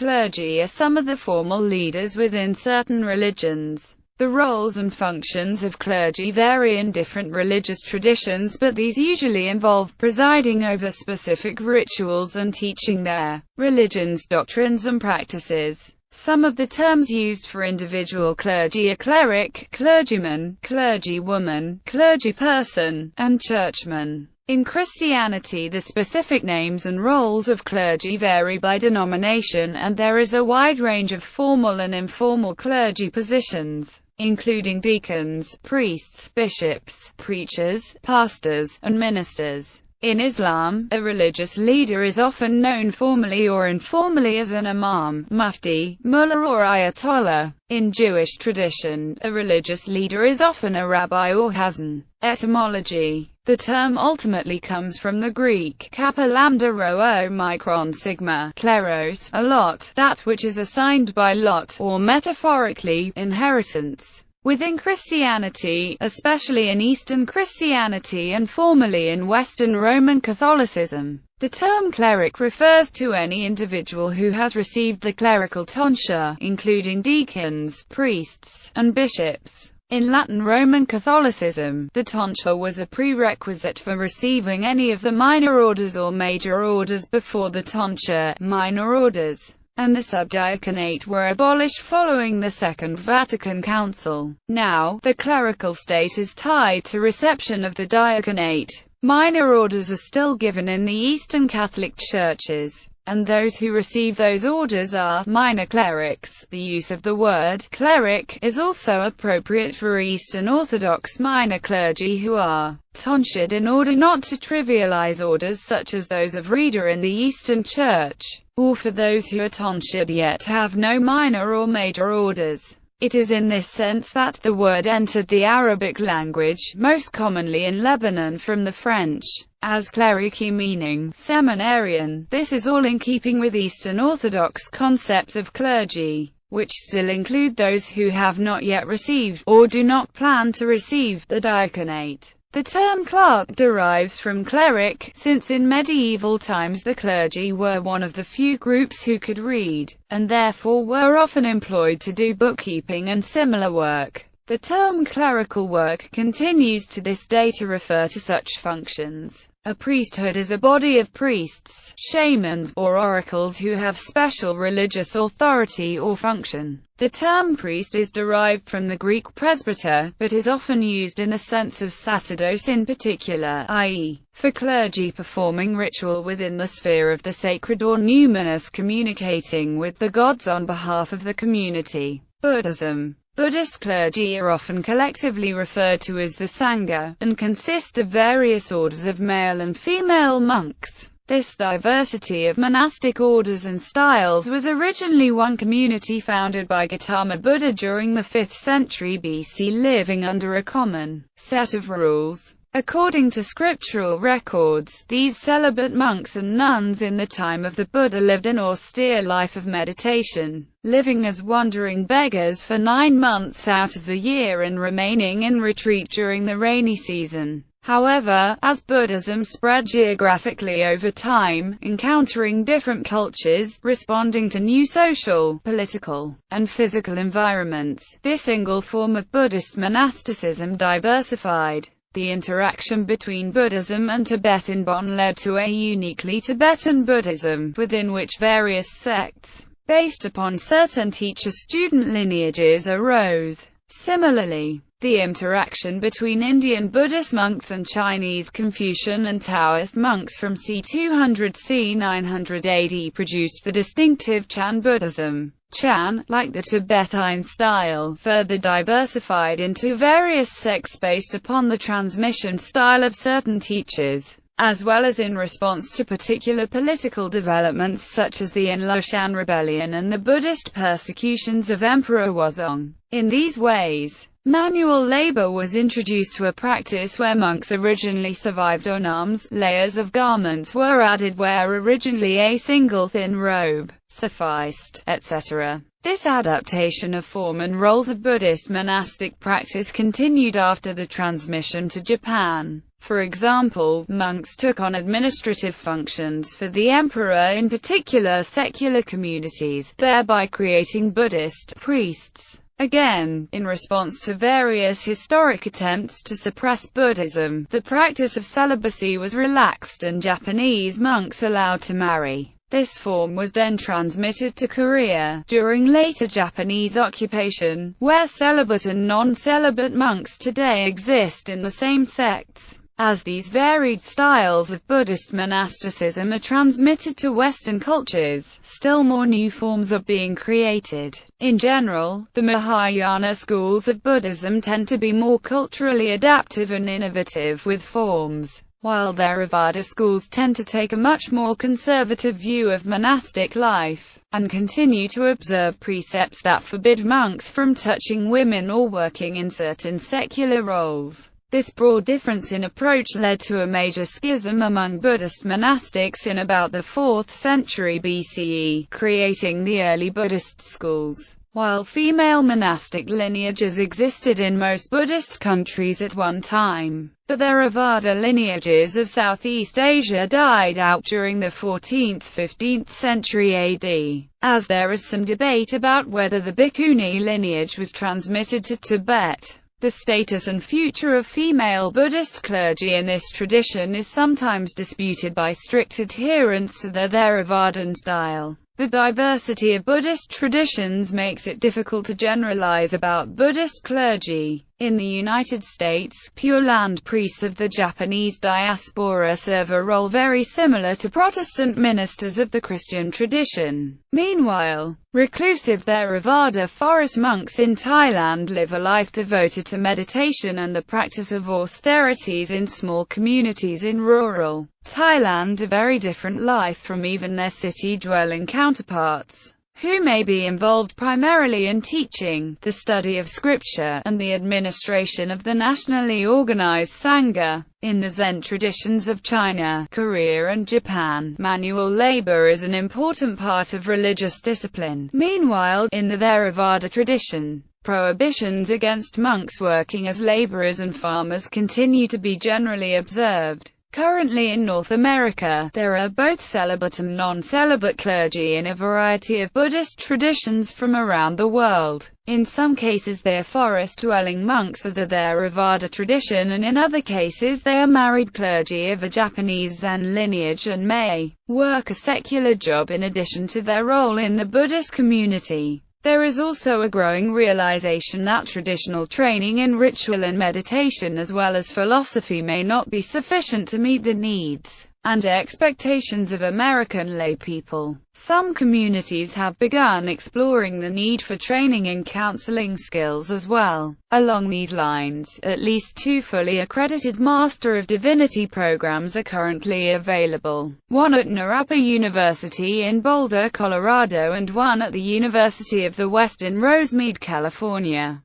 Clergy are some of the formal leaders within certain religions. The roles and functions of clergy vary in different religious traditions, but these usually involve presiding over specific rituals and teaching their religion's doctrines and practices. Some of the terms used for individual clergy are cleric, clergyman, clergywoman, clergyperson, and churchman. In Christianity, the specific names and roles of clergy vary by denomination, and there is a wide range of formal and informal clergy positions, including deacons, priests, bishops, preachers, pastors, and ministers. In Islam, a religious leader is often known formally or informally as an imam, mufti, mullah or ayatollah. In Jewish tradition, a religious leader is often a rabbi or hazan. Etymology. The term ultimately comes from the Greek kappa lambda rho omicron sigma, kleros, a lot, that which is assigned by lot, or metaphorically, inheritance. Within Christianity, especially in Eastern Christianity and formerly in Western Roman Catholicism, the term cleric refers to any individual who has received the clerical tonsure, including deacons, priests, and bishops. In Latin Roman Catholicism, the tonsure was a prerequisite for receiving any of the minor orders or major orders. Before the tonsure, minor orders and the subdiaconate were abolished following the Second Vatican Council. Now, the clerical state is tied to reception of the diaconate. Minor orders are still given in the Eastern Catholic churches, and those who receive those orders are minor clerics. The use of the word cleric is also appropriate for Eastern Orthodox minor clergy who are tonsured in order not to trivialize orders such as those of reader in the Eastern Church, or for those who are tonsured yet have no minor or major orders. It is in this sense that the word entered the Arabic language, most commonly in Lebanon from the French, as clerici, meaning seminarian. This is all in keeping with Eastern Orthodox concepts of clergy, which still include those who have not yet received, or do not plan to receive, the diaconate. The term clerk derives from cleric, since in medieval times the clergy were one of the few groups who could read, and therefore were often employed to do bookkeeping and similar work. The term clerical work continues to this day to refer to such functions. A priesthood is a body of priests, shamans, or oracles who have special religious authority or function. The term priest is derived from the Greek presbyter, but is often used in the sense of sacerdos in particular, i.e., for clergy performing ritual within the sphere of the sacred or numinous, communicating with the gods on behalf of the community. Buddhism. Buddhist clergy are often collectively referred to as the Sangha, and consist of various orders of male and female monks. This diversity of monastic orders and styles was originally one community founded by Gautama Buddha during the 5th century BC, living under a common set of rules. According to scriptural records, these celibate monks and nuns in the time of the Buddha lived an austere life of meditation, living as wandering beggars for 9 months out of the year and remaining in retreat during the rainy season. However, as Buddhism spread geographically over time, encountering different cultures, responding to new social, political, and physical environments, this single form of Buddhist monasticism diversified. The interaction between Buddhism and Tibetan Bon led to a uniquely Tibetan Buddhism, within which various sects, based upon certain teacher-student lineages, arose. Similarly, the interaction between Indian Buddhist monks and Chinese Confucian and Taoist monks from c. 200 c. 900 AD produced the distinctive Chan Buddhism. Chan, like the Tibetan style, further diversified into various sects based upon the transmission style of certain teachers, as well as in response to particular political developments such as the Enlil-Shan rebellion and the Buddhist persecutions of Emperor Wuzong. In these ways, manual labor was introduced to a practice where monks originally survived on arms, layers of garments were added where originally a single thin robe sufficed, etc. This adaptation of form and roles of Buddhist monastic practice continued after the transmission to Japan. For example, monks took on administrative functions for the emperor in particular secular communities, thereby creating Buddhist priests. Again, in response to various historic attempts to suppress Buddhism, the practice of celibacy was relaxed and Japanese monks allowed to marry. This form was then transmitted to Korea, during later Japanese occupation, where celibate and non-celibate monks today exist in the same sects. As these varied styles of Buddhist monasticism are transmitted to Western cultures, still more new forms are being created. In general, the Mahayana schools of Buddhism tend to be more culturally adaptive and innovative with forms, while Theravada schools tend to take a much more conservative view of monastic life, and continue to observe precepts that forbid monks from touching women or working in certain secular roles. This broad difference in approach led to a major schism among Buddhist monastics in about the 4th century BCE, creating the early Buddhist schools. While female monastic lineages existed in most Buddhist countries at one time, the Theravada lineages of Southeast Asia died out during the 14th–15th century AD, as there is some debate about whether the Bhikkhuni lineage was transmitted to Tibet. The status and future of female Buddhist clergy in this tradition is sometimes disputed by strict adherents to the Theravadan style. The diversity of Buddhist traditions makes it difficult to generalize about Buddhist clergy. In the United States, Pure Land priests of the Japanese diaspora serve a role very similar to Protestant ministers of the Christian tradition. Meanwhile, reclusive Theravada forest monks in Thailand live a life devoted to meditation and the practice of austerities in small communities in rural Thailand, a very different life from even their city-dwelling counterparts, who may be involved primarily in teaching, the study of scripture, and the administration of the nationally organized Sangha. In the Zen traditions of China, Korea and Japan, manual labor is an important part of religious discipline. Meanwhile, in the Theravada tradition, prohibitions against monks working as laborers and farmers continue to be generally observed. Currently in North America, there are both celibate and non-celibate clergy in a variety of Buddhist traditions from around the world. In some cases they are forest-dwelling monks of the Theravada tradition, and in other cases they are married clergy of a Japanese Zen lineage and may work a secular job in addition to their role in the Buddhist community. There is also a growing realization that traditional training in ritual and meditation as well as philosophy may not be sufficient to meet the needs and expectations of American laypeople. Some communities have begun exploring the need for training in counseling skills as well. Along these lines, at least 2 fully accredited Master of Divinity programs are currently available. One at Narapa University in Boulder, Colorado, and one at the University of the West in Rosemead, California.